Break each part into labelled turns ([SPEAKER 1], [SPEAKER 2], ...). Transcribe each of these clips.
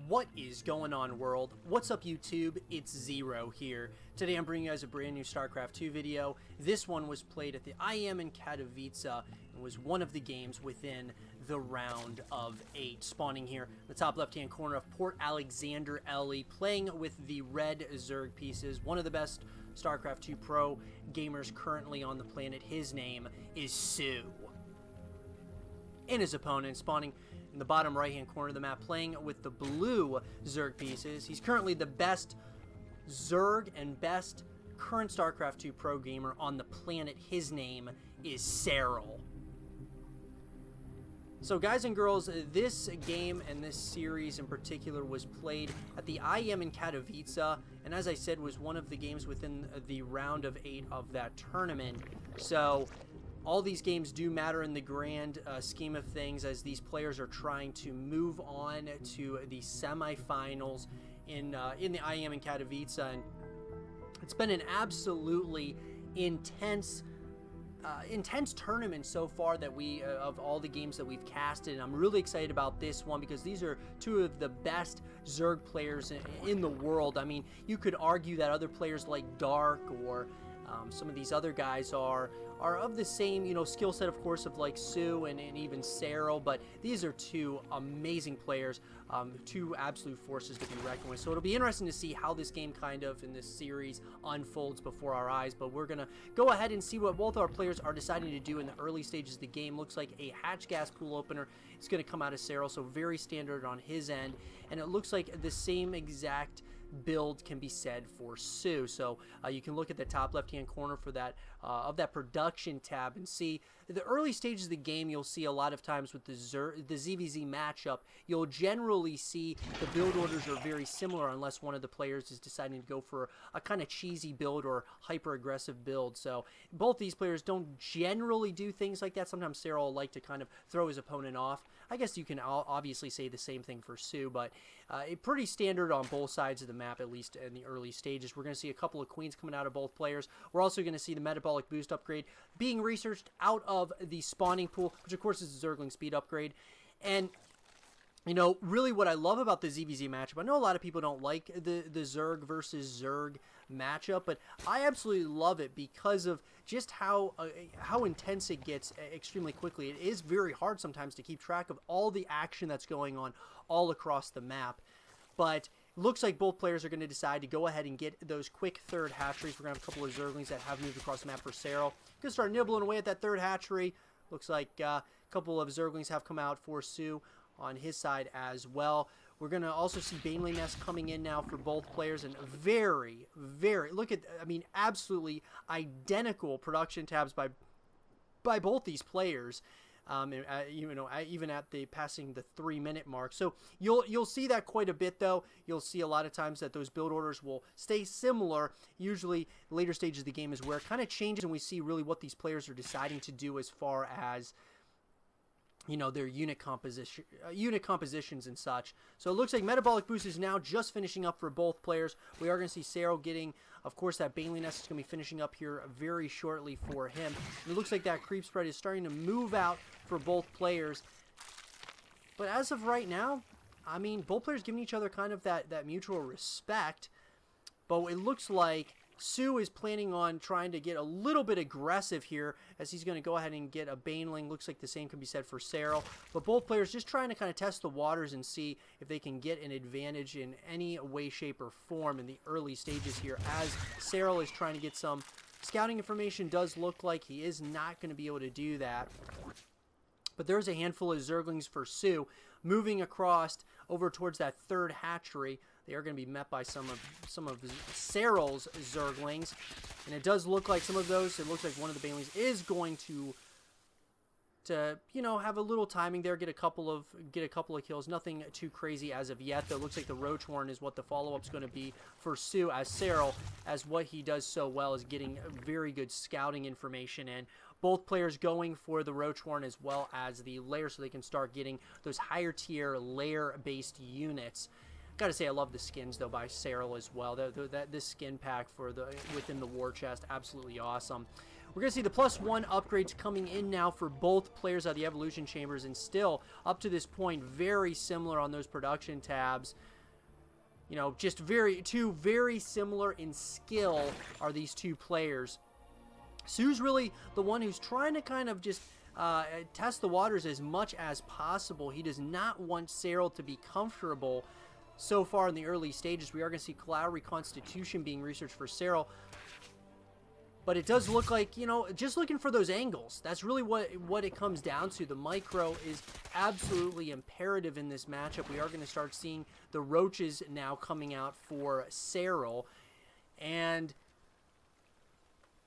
[SPEAKER 1] What is going on, world? What's up, YouTube? It's Zero here. Today I'm bringing you guys a brand new StarCraft 2 video. This one was played at the IEM in Katowice and was one of the games within the round of 8. Spawning here in the top left-hand corner of Port Alexander Ellie, playing with the red Zerg pieces. One of the best StarCraft 2 Pro gamers currently on the planet. His name is soO. And his opponent spawning in the bottom right-hand corner of the map, playing with the blue Zerg pieces. He's currently the best Zerg and best current StarCraft 2 Pro gamer on the planet. His name is Serral. So guys and girls, this game and this series in particular was played at the IEM in Katowice, and as I said, was one of the games within the round of 8 of that tournament. So all these games do matter in the grand scheme of things, as these players are trying to move on to the semifinals in the IEM in Katowice, and it's been an absolutely intense tournament so far that of all the games that we've casted. And I'm really excited about this one because these are two of the best Zerg players in the world. I mean, you could argue that other players like Dark or some of these other guys are of the same, skill set, of course, of like soO and even Serral, but these are two amazing players, two absolute forces to be reckoned with. So it'll be interesting to see how this game kind of in this series unfolds before our eyes, but we're going to go ahead and see what both our players are deciding to do in the early stages of the game. Looks like a hatch gas pool opener is going to come out of Serral, so very standard on his end, and it looks like the same exact build can be said for soO. So you can look at the top left-hand corner for that of that production tab and see the early stages of the game. You'll see a lot of times with the ZvZ matchup, you'll generally see the build orders are very similar unless one of the players is deciding to go for a kind of cheesy build or hyper aggressive build. So both these players don't generally do things like that. Sometimes Serral will like to kind of throw his opponent off. I guess you can obviously say the same thing for soO, but pretty standard on both sides of the map, at least in the early stages. We're going to see a couple of queens coming out of both players. We're also going to see the metabolic boost upgrade being researched out of the spawning pool, which of course is a Zergling speed upgrade. And really what I love about the ZvZ matchup, I know a lot of people don't like the Zerg versus Zerg matchup, but I absolutely love it because of just how intense it gets extremely quickly. It is very hard sometimes to keep track of all the action that's going on all across the map, but looks like both players are going to decide to go ahead and get those quick third hatcheries. We're going to have a couple of Zerglings that have moved across the map for Serral. Going to start nibbling away at that third hatchery. Looks like a couple of Zerglings have come out for soO on his side as well. We're going to also see Baneley Nest coming in now for both players, and very, look at, I mean, absolutely identical production tabs by both these players. Even at the passing the 3-minute mark. So you'll see that quite a bit, though. You'll see a lot of times that those build orders will stay similar. Usually later stages of the game is where it kind of changes, and we see really what these players are deciding to do as far as their unit compositions and such. So it looks like metabolic boost is now just finishing up for both players. We are going to see Serral getting, of course, that Baneley Nest is going to be finishing up here very shortly for him. And it looks like that creep spread is starting to move out for both players. But as of right now, I mean, both players giving each other kind of that mutual respect. But it looks like soO is planning on trying to get a little bit aggressive here, as he's going to go ahead and get a Baneling. Looks like the same can be said for Serral. But both players just trying to kind of test the waters and see if they can get an advantage in any way, shape, or form in the early stages here, as Serral is trying to get some scouting information. Does look like he is not going to be able to do that. But there's a handful of Zerglings for soO moving across over towards that third hatchery. They are going to be met by some of Serral's Zerglings, and it does look like some of those. It looks like one of the Banelings is going to have a little timing there, get a couple of kills. Nothing too crazy as of yet, though. It looks like the Roach Horn is what the follow-up's going to be for soO, as Serral, as what he does so well is getting very good scouting information in. Both players going for the Roach Horn as well as the lair, so they can start getting those higher tier lair-based units. Gotta say, I love the skins though by Serral as well. This skin pack for within the war chest, absolutely awesome. We're gonna see the +1 upgrades coming in now for both players out of the evolution chambers, and still up to this point very similar on those production tabs. You know, just two very similar in skill are these two players. soO's really the one who's trying to kind of just test the waters as much as possible. He does not want Serral to be comfortable. So far in the early stages, we are going to see Collateral Reconstitution being researched for Serral. But it does look like, you know, just looking for those angles. That's really what it comes down to. The micro is absolutely imperative in this matchup. We are going to start seeing the roaches now coming out for Serral. And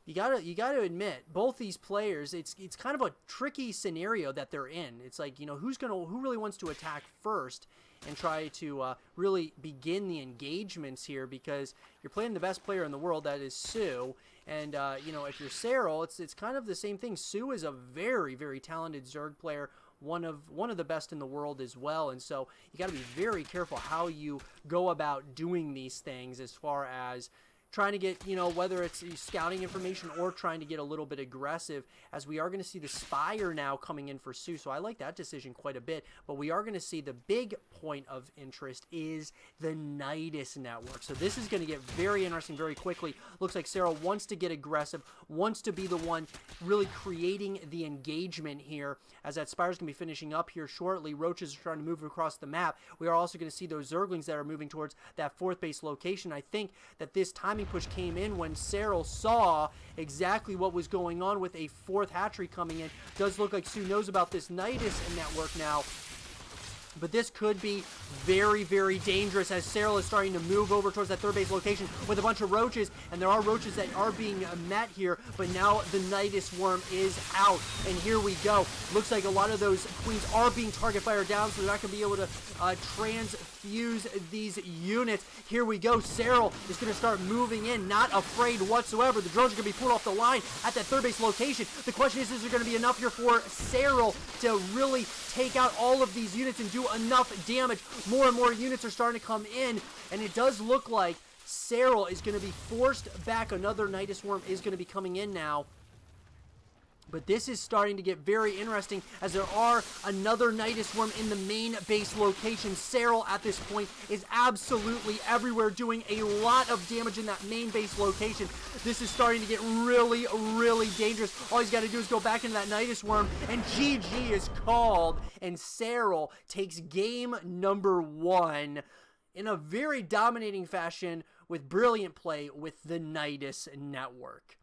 [SPEAKER 1] you gotta admit, both these players, it's kind of a tricky scenario that they're in. It's like, you know, who really wants to attack first and try to really begin the engagements here, because you're playing the best player in the world, that is soO. And you know, if you're Serral, it's kind of the same thing. soO is a very, very talented Zerg player, one of the best in the world as well. And so you got to be very careful how you go about doing these things, as far as trying to get, you know, whether it's scouting information or trying to get a little bit aggressive, as we are going to see the Spire now coming in for soO. So I like that decision quite a bit. But we are going to see the big point of interest is the Nidus network. So this is going to get very interesting very quickly. Looks like Serral wants to get aggressive, wants to be the one really creating the engagement here, as that Spire's going to be finishing up here shortly. Roaches are trying to move across the map. We are also going to see those Zerglings that are moving towards that 4th base location. I think that this timing push came in when Serral saw exactly what was going on with a 4th hatchery coming in. Does look like soO knows about this Nidus network now. But this could be very, very dangerous, as Serral is starting to move over towards that 3rd base location with a bunch of roaches. And there are roaches that are being met here, but now the Nidus worm is out. And here we go. Looks like a lot of those queens are being target fired down, so they're not going to be able to transfuse these units. Here we go. Serral is going to start moving in, not afraid whatsoever. The drones are going to be pulled off the line at that 3rd base location. The question is there going to be enough here for Serral to really take out all of these units and do enough damage? More and more units are starting to come in, and it does look like Serral is going to be forced back. Another Nidus worm is going to be coming in now. But this is starting to get very interesting, as there are another Nidus worm in the main base location. Serral at this point is absolutely everywhere, doing a lot of damage in that main base location. This is starting to get really, really dangerous. All he's got to do is go back into that Nidus worm, and GG is called, and Serral takes game number 1 in a very dominating fashion with brilliant play with the Nidus network.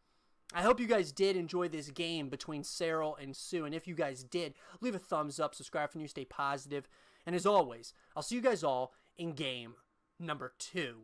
[SPEAKER 1] I hope you guys did enjoy this game between Serral and soO, and if you guys did, leave a thumbs up, subscribe for new, stay positive, and as always, I'll see you guys all in game number 2.